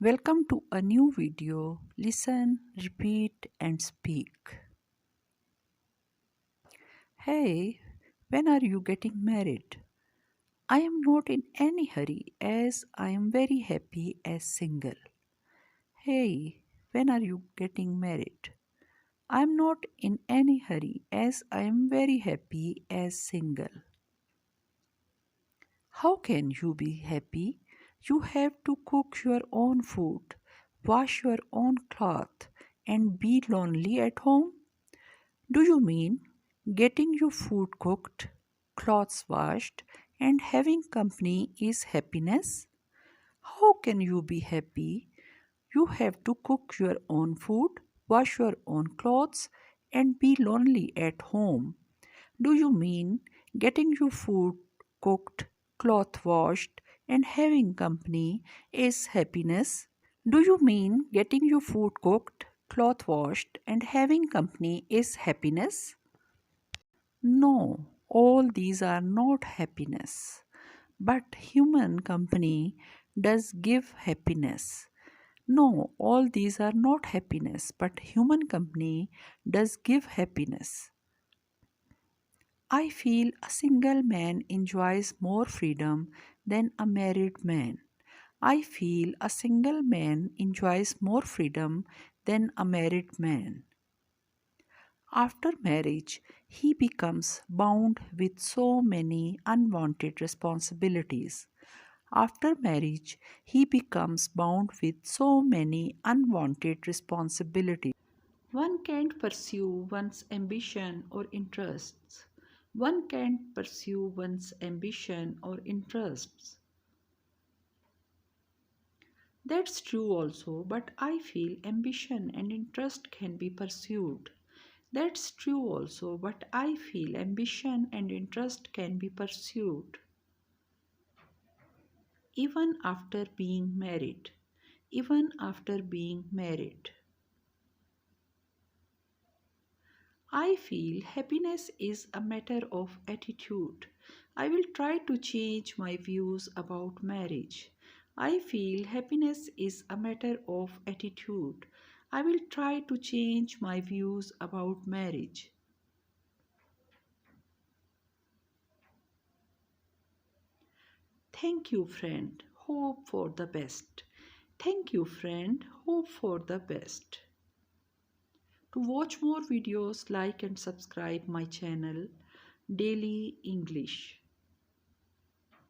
Welcome to a new video. Listen, repeat, and speak. Hey, when are you getting married? I am not in any hurry as I am very happy as single. Hey, when are you getting married? I am not in any hurry as I am very happy as single. How can you be happy? You have to cook your own food, wash your own cloth, and be lonely at home? Do you mean getting your food cooked, clothes washed, and having company is happiness? How can you be happy? You have to cook your own food, wash your own clothes, and be lonely at home. Do you mean getting your food cooked, cloth washed, and having company is happiness? Do you mean getting your food cooked, cloth washed, and having company is happiness? No, all these are not happiness. But human company does give happiness. No, all these are not happiness, but human company does give happiness. I feel a single man enjoys more freedom than a married man. I feel a single man enjoys more freedom than a married man. After marriage, he becomes bound with so many unwanted responsibilities. After marriage, he becomes bound with so many unwanted responsibilities. One can't pursue one's ambition or interests. One can't pursue one's ambition or interests. That's true also, but I feel ambition and interest can be pursued. That's true also, but I feel ambition and interest can be pursued even after being married. Even after being married. I feel happiness is a matter of attitude. I will try to change my views about marriage. I feel happiness is a matter of attitude. I will try to change my views about marriage. Thank you, friend. Hope for the best. Thank you, friend. Hope for the best. To watch more videos, like and subscribe my channel Daily English.